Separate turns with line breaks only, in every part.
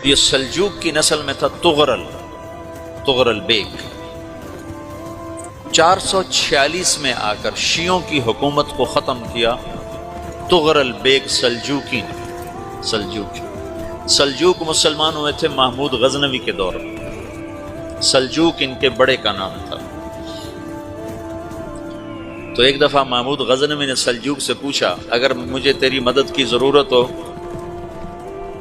یہ سلجوق کی نسل میں تھا تغرل بیگ۔ 446 میں آ کر شیعوں کی حکومت کو ختم کیا تغرل بیگ سلجوقی نے۔ سلجوق مسلمان ہوئے تھے محمود غزنوی کے دور میں۔ سلجوق ان کے بڑے کا نام تھا۔ تو ایک دفعہ محمود غزنوی نے سلجوق سے پوچھا اگر مجھے تیری مدد کی ضرورت ہو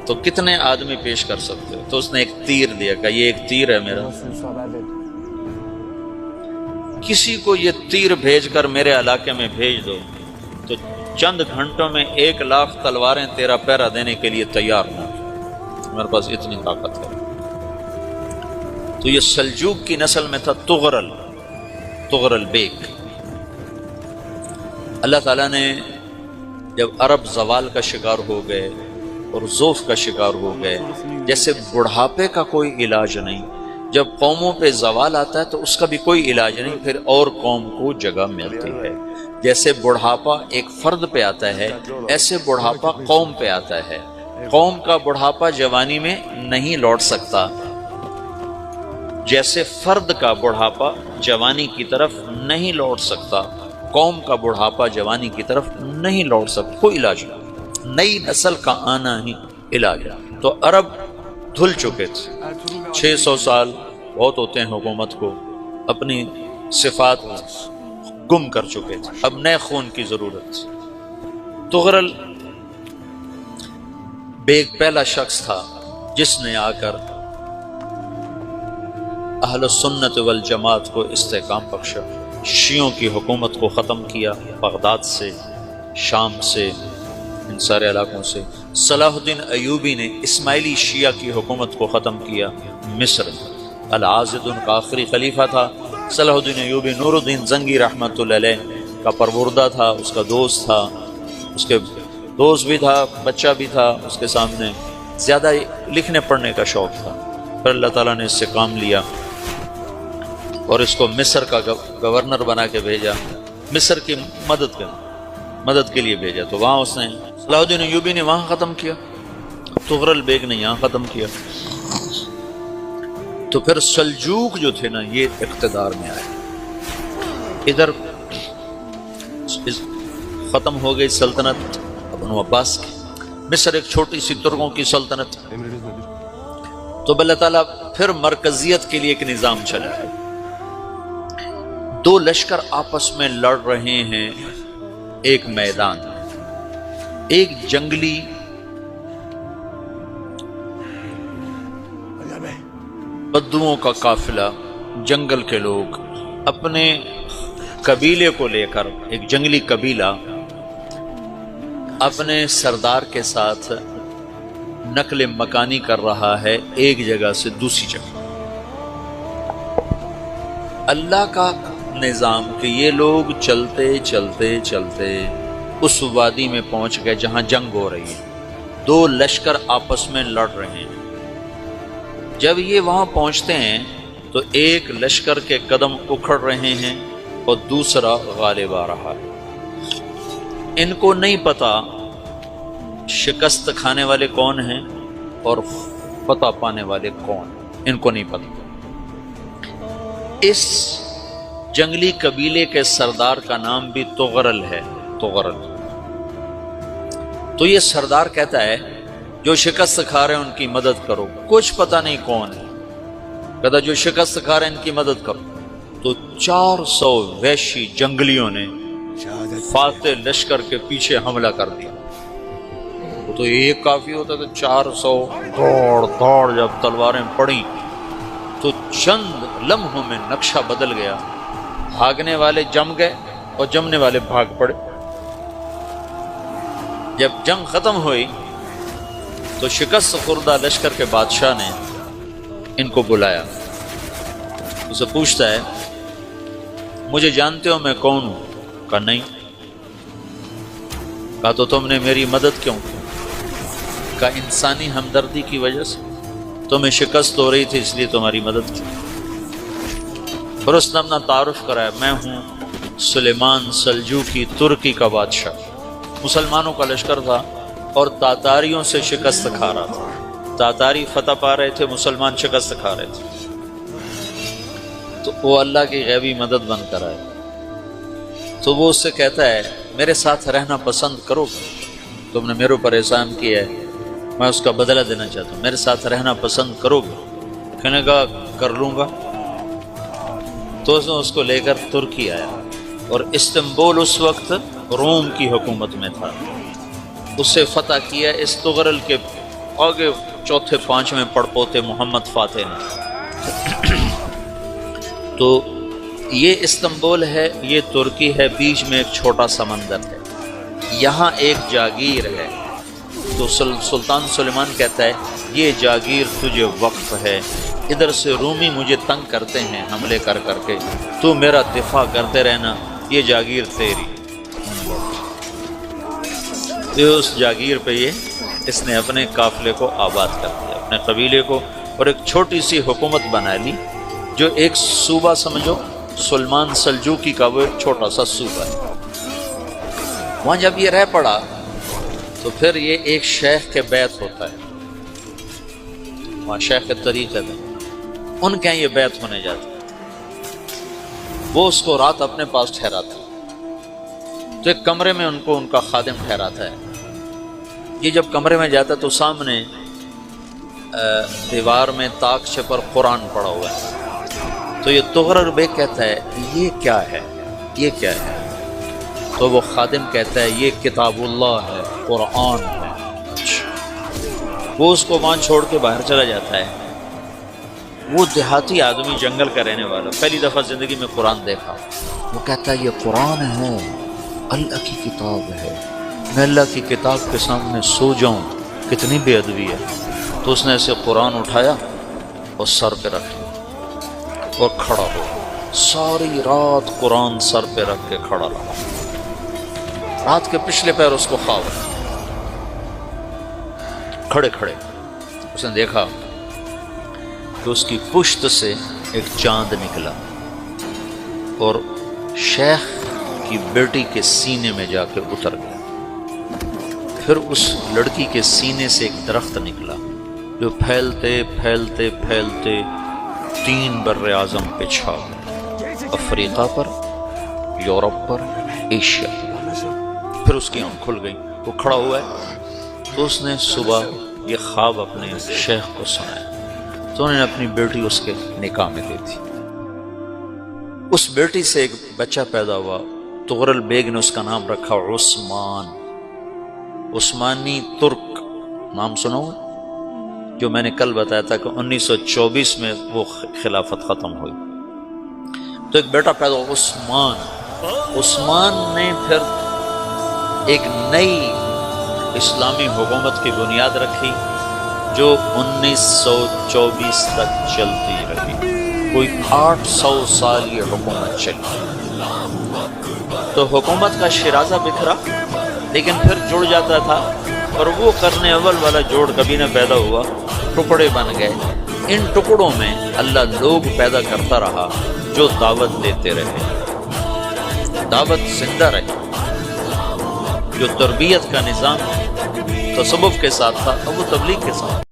تو کتنے آدمی پیش کر سکتے ہو؟ تو اس نے ایک تیر دیا، کہا یہ ایک تیر ہے میرا، کسی کو یہ تیر بھیج کر میرے علاقے میں بھیج دو تو چند گھنٹوں میں 1,00,000 تلواریں تیرا پہرا دینے کے لیے تیار ہوں، میرے پاس اتنی طاقت ہے۔ تو یہ سلجوق کی نسل میں تھا تغرل بیگ۔ اللہ تعالیٰ نے جب عرب زوال کا شکار ہو گئے اور ضعف کا شکار ہو گئے، جیسے بڑھاپے کا کوئی علاج نہیں، جب قوموں پہ زوال آتا ہے تو اس کا بھی کوئی علاج نہیں، پھر اور قوم کو جگہ ملتی ہے۔ جیسے بڑھاپا ایک فرد پہ آتا ہے، ایسے بڑھاپا قوم پہ آتا ہے۔ قوم کا بڑھاپا جوانی میں نہیں لوٹ سکتا، جیسے فرد کا بڑھاپا جوانی کی طرف نہیں لوٹ سکتا، قوم کا بڑھاپا جوانی کی طرف نہیں لوٹ سکتا، کوئی علاج نہیں، نئی نسل کا آنا ہی علاج ہے۔ تو عرب دھل چکے تھے، 600 سال بہت ہوتے ہیں حکومت کو، اپنی صفات گم کر چکے تھے، اب نئے خون کی ضرورت تھی۔ تغرل بیگ پہلا شخص تھا جس نے آ کر اہل سنت والجماعت کو استحکام بخشا، شیعوں کی حکومت کو ختم کیا، بغداد سے، شام سے، ان سارے علاقوں سے۔ صلاح الدین ایوبی نے اسماعیلی شیعہ کی حکومت کو ختم کیا، مصر۔ العاضد ان کا آخری خلیفہ تھا صلاح الدین ایوبی، نور الدین زنگی رحمۃ اللہ علیہ کا پروردہ تھا، اس کا دوست تھا، اس کے دوست بھی تھا، بچہ بھی تھا اس کے سامنے، زیادہ لکھنے پڑھنے کا شوق تھا۔ پھر اللہ تعالیٰ نے اس سے کام لیا اور اس کو مصر کا گورنر بنا کے بھیجا، مصر کی مدد کے لیے بھیجا۔ تو وہاں اس نے صلاح الدین ایوبی نے وہاں ختم کیا، تغرل بیگ نے یہاں ختم کیا۔ تو پھر سلجوق جو تھے نا یہ اقتدار میں آئے، ادھر ختم ہو گئی سلطنت بنو عباس کی، مصر ایک چھوٹی سی ترکوں کی سلطنت۔ تو اللہ تعالیٰ پھر مرکزیت کے لیے ایک نظام چلا ہے، دو لشکر آپس میں لڑ رہے ہیں ایک میدان، ایک جنگلی بدوؤں کا قافلہ، جنگل کے لوگ اپنے قبیلے کو لے کر، ایک جنگلی قبیلہ اپنے سردار کے ساتھ نقل مکانی کر رہا ہے ایک جگہ سے دوسری جگہ۔ اللہ کا نظام کہ یہ لوگ چلتے چلتے چلتے اس وادی میں پہنچ گئے جہاں جنگ ہو رہی ہے، دو لشکر آپس میں لڑ رہے ہیں۔ جب یہ وہاں پہنچتے ہیں تو ایک لشکر کے قدم اکھڑ رہے ہیں اور دوسرا غالب آ رہا ہے۔ ان کو نہیں پتا شکست کھانے والے کون ہیں اور فتح پانے والے کون ہیں، ان کو نہیں پتا۔ اس جنگلی قبیلے کے سردار کا نام بھی تغرل ہے، تغرل۔ تو یہ سردار کہتا ہے جو شکست کھا رہے ہیں ان کی مدد کرو، کچھ پتہ نہیں کون ہے، کہتا جو شکست کھا رہے ہیں ان کی مدد کرو۔ تو 400 وحشی جنگلیوں نے فاتح لشکر کے پیچھے حملہ کر دیا۔ تو ایک کافی ہوتا تو 400 دوڑ جب تلواریں پڑیں تو چند لمحوں میں نقشہ بدل گیا، بھاگنے والے جم گئے اور جمنے والے بھاگ پڑے۔ جب جنگ ختم ہوئی تو شکست خوردہ لشکر کے بادشاہ نے ان کو بلایا، اسے پوچھتا ہے مجھے جانتے ہو میں کون ہوں؟ کہا نہیں۔ کہا تو تم نے میری مدد کیوں کی؟ کہا انسانی ہمدردی کی وجہ سے، تمہیں شکست ہو رہی تھی اس لیے تمہاری مدد کی۔ پھر اس نے اپنا تعارف کرایا، میں ہوں سلیمان سلجوقی، ترکی کا بادشاہ، مسلمانوں کا لشکر تھا اور تاتاریوں سے شکست کھا رہا تھا۔ تاتاری فتح پا رہے تھے، مسلمان شکست کھا رہے تھے، تو وہ اللہ کی غیبی مدد بن کر آئے. تو وہ اس سے کہتا ہے میرے ساتھ رہنا پسند کرو گے؟ تم نے میرے اوپر احسان کیا ہے، میں اس کا بدلہ دینا چاہتا ہوں، میرے ساتھ رہنا پسند کرو گے؟ کہنے کا کر لوں گا. تو اس نے اس کو لے کر ترکی آیا، اور استنبول اس وقت روم کی حکومت میں تھا. اسے فتح کیا اس تغرل کے آگے چوتھے پانچویں پڑپوتے محمد فاتح نے. تو یہ استنبول ہے، یہ ترکی ہے، بیچ میں ایک چھوٹا سمندر ہے، یہاں ایک جاگیر ہے. تو سلطان سلیمان کہتا ہے یہ جاگیر تجھے وقف ہے، ادھر سے رومی مجھے تنگ کرتے ہیں حملے کر کر کے، تو میرا دفاع کرتے رہنا، یہ جاگیر تیری. تو اس جاگیر پہ اس نے اپنے قافلے کو آباد کر دیا، اپنے قبیلے کو، اور ایک چھوٹی سی حکومت بنا لی، جو ایک صوبہ سمجھو سلمان سلجوقی کا وہ ایک چھوٹا سا صوبہ ہے. وہاں جب یہ رہ پڑا تو پھر یہ ایک شیخ کے بیت ہوتا ہے، وہاں شیخ کے طریقے میں ان کے یہ بیت ہونے جاتے ہیں. وہ اس کو رات اپنے پاس ٹھہراتا ہے، تو ایک کمرے میں ان کا خادم ٹھہراتا ہے. یہ جب کمرے میں جاتا ہے تو سامنے دیوار میں طاقچے پر قرآن پڑا ہوا ہے. تو یہ تغرل بیگ کہتا ہے یہ کیا ہے، یہ کیا ہے؟ تو وہ خادم کہتا ہے یہ کتاب اللہ ہے، قرآن ہے. وہ اس کو وہاں چھوڑ کے باہر چلا جاتا ہے. وہ دیہاتی آدمی، جنگل کا رہنے والا، پہلی دفعہ زندگی میں قرآن دیکھا. وہ کہتا ہے یہ قرآن ہے، اللہ کی کتاب ہے، میں اللہ کی کتاب کے سامنے سو جاؤں، کتنی بے ادبی ہے. تو اس نے ایسے قرآن اٹھایا اور سر پہ رکھ لیا اور کھڑا ہو. ساری رات قرآن سر پہ رکھ کے کھڑا رہا. رات کے پچھلے پیر اس کو خواب کھڑے کھڑے اس نے دیکھا کہ اس کی پشت سے ایک چاند نکلا اور شیخ کی بیٹی کے سینے میں جا کے اتر گیا. پھر اس لڑکی کے سینے سے ایک درخت نکلا جو پھیلتے پھیلتے پھیلتے 3 بر اعظم پہ چھا گیا، افریقہ پر، یورپ پر، ایشیا پر. پھر اس کی آنکھ کھل گئی، وہ کھڑا ہوا ہے. تو اس نے صبح یہ خواب اپنے شیخ کو سنایا. تو انہوں نے اپنی بیٹی اس کے نکاح میں دی تھی. اس بیٹی سے ایک بچہ پیدا ہوا. تغرل بیگ نے اس کا نام رکھا عثمان. عثمانی ترک نام سنو، جو میں نے کل بتایا تھا کہ 1924 میں وہ خلافت ختم ہوئی. تو ایک بیٹا پیدا ہوا عثمان. عثمان نے پھر ایک نئی اسلامی حکومت کی بنیاد رکھی جو 1924 تک چلتی رہی. کوئی 800 سال یہ حکومت چلی. تو حکومت کا شیرازہ بکھرا لیکن پھر جڑ جاتا تھا، اور وہ کرنے اول والا جوڑ کبھی نہ پیدا ہوا، ٹکڑے بن گئے. ان ٹکڑوں میں اللہ لوگ پیدا کرتا رہا جو دعوت دیتے رہے، دعوت زندہ رہی. جو تربیت کا نظام تصوف کے ساتھ تھا اب وہ تبلیغ کے ساتھ.